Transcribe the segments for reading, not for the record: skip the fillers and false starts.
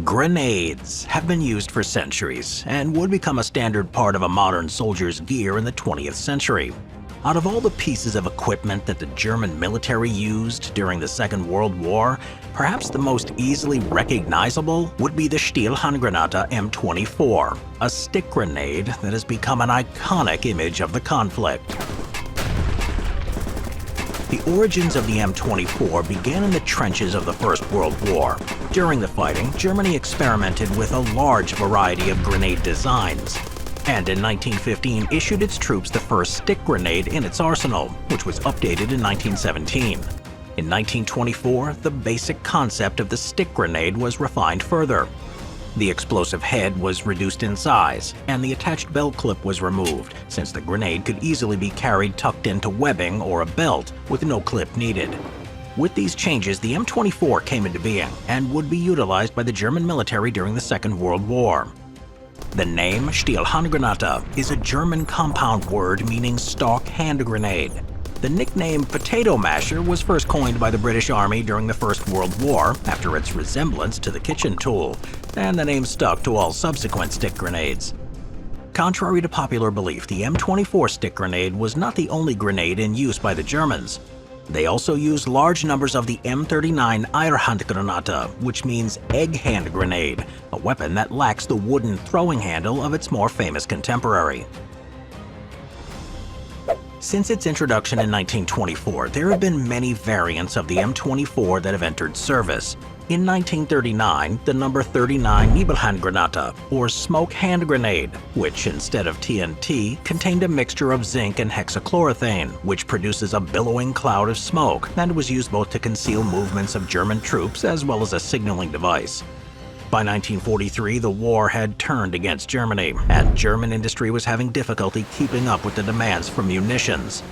Grenades have been used for centuries and would become a standard part of a modern soldier's gear in the 20th century. Out of all the pieces of equipment that the German military used during the Second World War, perhaps the most easily recognizable would be the Stielhandgranate M24, a stick grenade that has become an iconic image of the conflict. The origins of the M24 began in the trenches of the First World War. During the fighting, Germany experimented with a large variety of grenade designs, and in 1915 issued its troops the first stick grenade in its arsenal, which was updated in 1917. In 1924, the basic concept of the stick grenade was refined further. The explosive head was reduced in size, and the attached belt clip was removed, since the grenade could easily be carried tucked into webbing or a belt with no clip needed. With these changes, the M24 came into being and would be utilized by the German military during the Second World War. The name Stielhandgranate is a German compound word meaning stock hand grenade. The nickname potato masher was first coined by the British Army during the First World War after its resemblance to the kitchen tool, and the name stuck to all subsequent stick grenades. Contrary to popular belief, the M24 stick grenade was not the only grenade in use by the Germans. They also used large numbers of the M39 Eierhandgranate, which means egg hand grenade, a weapon that lacks the wooden throwing handle of its more famous contemporary. Since its introduction in 1924, there have been many variants of the M24 that have entered service. In 1939, the number 39 Nebelhandgranate, or smoke hand grenade, which instead of TNT contained a mixture of zinc and hexachlorothane, which produces a billowing cloud of smoke, and was used both to conceal movements of German troops as well as a signaling device. By 1943, the war had turned against Germany, and German industry was having difficulty keeping up with the demands for munitions.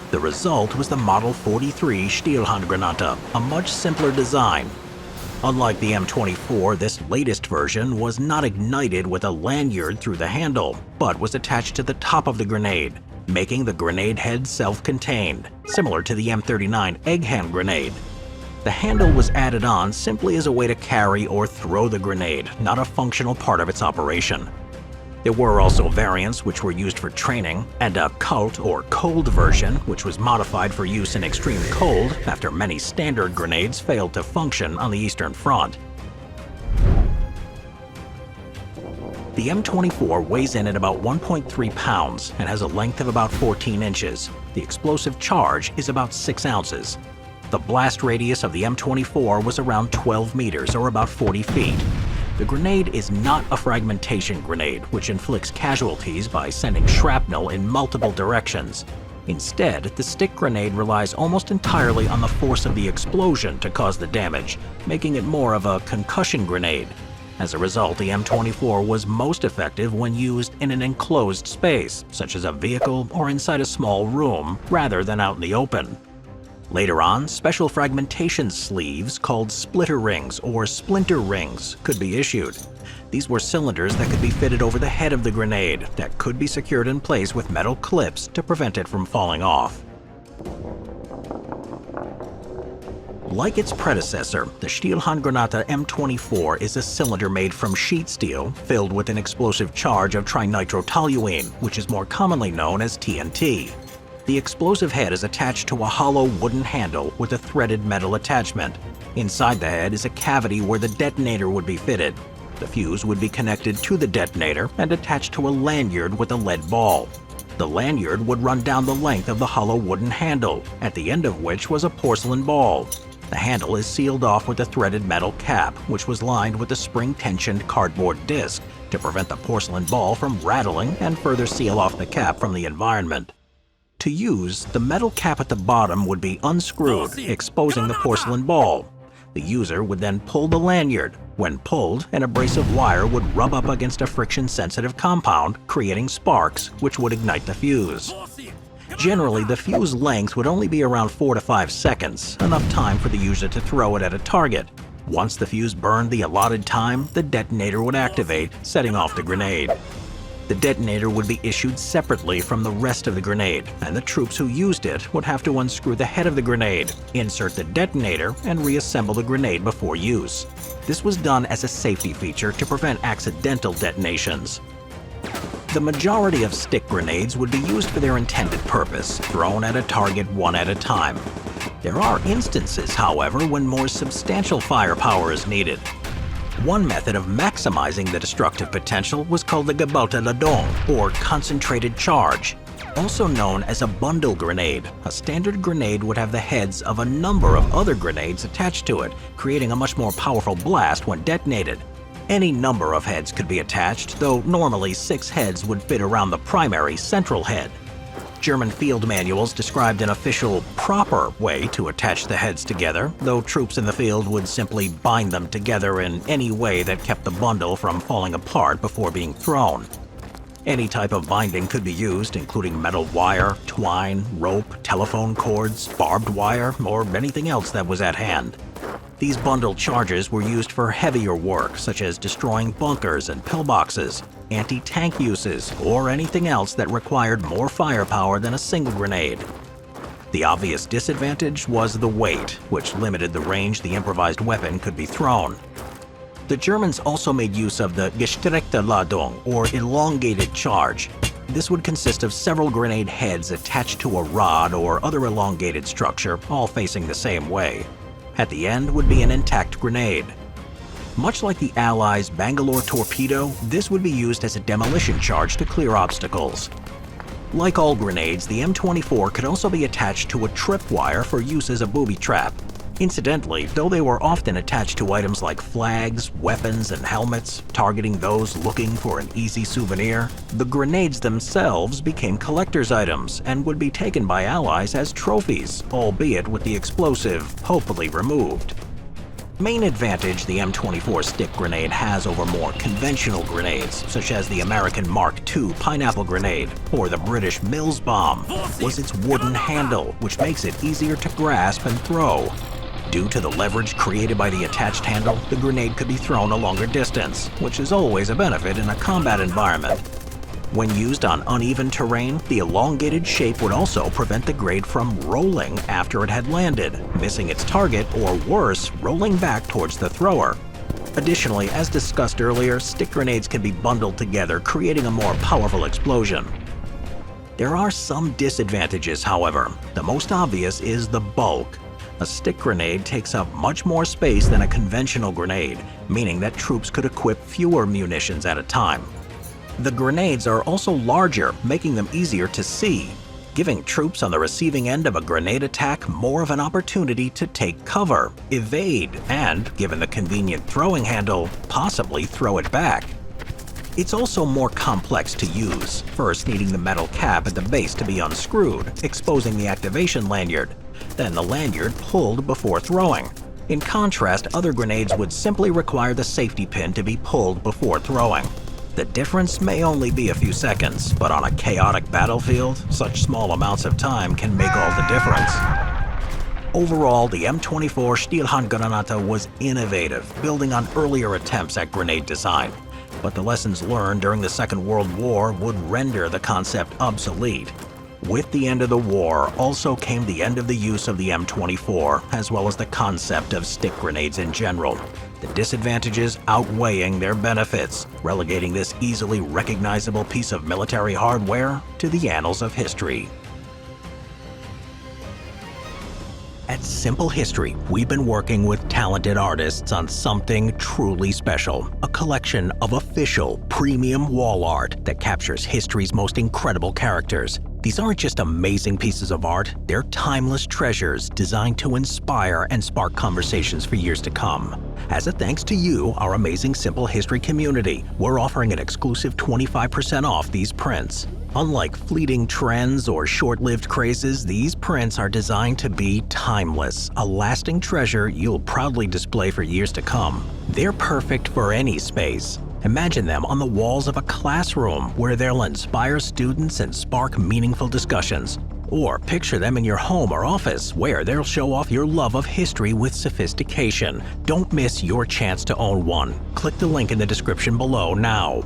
The result was the Model 43 Stielhandgranate, a much simpler design. Unlike the M24, this latest version was not ignited with a lanyard through the handle, but was attached to the top of the grenade, making the grenade head self-contained, similar to the M39 egg hand grenade. The handle was added on simply as a way to carry or throw the grenade, not a functional part of its operation. There were also variants which were used for training, and a kalt or cold version which was modified for use in extreme cold after many standard grenades failed to function on the Eastern Front. The M24 weighs in at about 1.3 pounds and has a length of about 14 inches. The explosive charge is about 6 ounces. The blast radius of the M24 was around 12 meters, or about 40 feet. The grenade is not a fragmentation grenade, which inflicts casualties by sending shrapnel in multiple directions. Instead, the stick grenade relies almost entirely on the force of the explosion to cause the damage, making it more of a concussion grenade. As a result, the M24 was most effective when used in an enclosed space, such as a vehicle or inside a small room, rather than out in the open. Later on, special fragmentation sleeves called splitter rings or splinter rings could be issued. These were cylinders that could be fitted over the head of the grenade that could be secured in place with metal clips to prevent it from falling off. Like its predecessor, the Stielhandgranate M24 is a cylinder made from sheet steel filled with an explosive charge of trinitrotoluene, which is more commonly known as TNT. The explosive head is attached to a hollow wooden handle with a threaded metal attachment. Inside the head is a cavity where the detonator would be fitted. The fuse would be connected to the detonator and attached to a lanyard with a lead ball. The lanyard would run down the length of the hollow wooden handle, at the end of which was a porcelain ball. The handle is sealed off with a threaded metal cap, which was lined with a spring-tensioned cardboard disc to prevent the porcelain ball from rattling and further seal off the cap from the environment. To use, the metal cap at the bottom would be unscrewed, exposing the porcelain ball. The user would then pull the lanyard. When pulled, an abrasive wire would rub up against a friction-sensitive compound, creating sparks, which would ignite the fuse. Generally, the fuse length would only be around 4 to 5 seconds, enough time for the user to throw it at a target. Once the fuse burned the allotted time, the detonator would activate, setting off the grenade. The detonator would be issued separately from the rest of the grenade, and the troops who used it would have to unscrew the head of the grenade, insert the detonator, and reassemble the grenade before use. This was done as a safety feature to prevent accidental detonations. The majority of stick grenades would be used for their intended purpose, thrown at a target one at a time. There are instances, however, when more substantial firepower is needed. One method of maximizing the destructive potential was called the geballte ladung, or concentrated charge. Also known as a bundle grenade, a standard grenade would have the heads of a number of other grenades attached to it, creating a much more powerful blast when detonated. Any number of heads could be attached, though normally 6 heads would fit around the primary central head. German field manuals described an official, proper way to attach the heads together, though troops in the field would simply bind them together in any way that kept the bundle from falling apart before being thrown. Any type of binding could be used, including metal wire, twine, rope, telephone cords, barbed wire, or anything else that was at hand. These bundle charges were used for heavier work, such as destroying bunkers and pillboxes, anti-tank uses, or anything else that required more firepower than a single grenade. The obvious disadvantage was the weight, which limited the range the improvised weapon could be thrown. The Germans also made use of the gestreckte Ladung, or elongated charge. This would consist of several grenade heads attached to a rod or other elongated structure, all facing the same way. At the end would be an intact grenade. Much like the Allies' Bangalore torpedo, this would be used as a demolition charge to clear obstacles. Like all grenades, the M24 could also be attached to a tripwire for use as a booby trap. Incidentally, though they were often attached to items like flags, weapons, and helmets, targeting those looking for an easy souvenir, the grenades themselves became collector's items and would be taken by Allies as trophies, albeit with the explosive hopefully removed. Main advantage the M24 stick grenade has over more conventional grenades, such as the American Mark II pineapple grenade or the British Mills bomb, was its wooden handle, which makes it easier to grasp and throw. Due to the leverage created by the attached handle, the grenade could be thrown a longer distance, which is always a benefit in a combat environment. When used on uneven terrain, the elongated shape would also prevent the grenade from rolling after it had landed, missing its target, or worse, rolling back towards the thrower. Additionally, as discussed earlier, stick grenades can be bundled together, creating a more powerful explosion. There are some disadvantages, however. The most obvious is the bulk. A stick grenade takes up much more space than a conventional grenade, meaning that troops could equip fewer munitions at a time. The grenades are also larger, making them easier to see, giving troops on the receiving end of a grenade attack more of an opportunity to take cover, evade, and, given the convenient throwing handle, possibly throw it back. It's also more complex to use, first needing the metal cap at the base to be unscrewed, exposing the activation lanyard, then the lanyard pulled before throwing. In contrast, other grenades would simply require the safety pin to be pulled before throwing. The difference may only be a few seconds, but on a chaotic battlefield, such small amounts of time can make all the difference. Overall, the M24 Stielhandgranate was innovative, building on earlier attempts at grenade design. But the lessons learned during the Second World War would render the concept obsolete. With the end of the war also came the end of the use of the M24, as well as the concept of stick grenades in general. The disadvantages outweighing their benefits, relegating this easily recognizable piece of military hardware to the annals of history. At Simple History, we've been working with talented artists on something truly special, a collection of official, premium wall art that captures history's most incredible characters. These aren't just amazing pieces of art, they're timeless treasures designed to inspire and spark conversations for years to come. As a thanks to you, our amazing Simple History community, we're offering an exclusive 25% off these prints. Unlike fleeting trends or short-lived crazes, these prints are designed to be timeless, a lasting treasure you'll proudly display for years to come. They're perfect for any space. Imagine them on the walls of a classroom where they'll inspire students and spark meaningful discussions. Or picture them in your home or office where they'll show off your love of history with sophistication. Don't miss your chance to own one. Click the link in the description below now.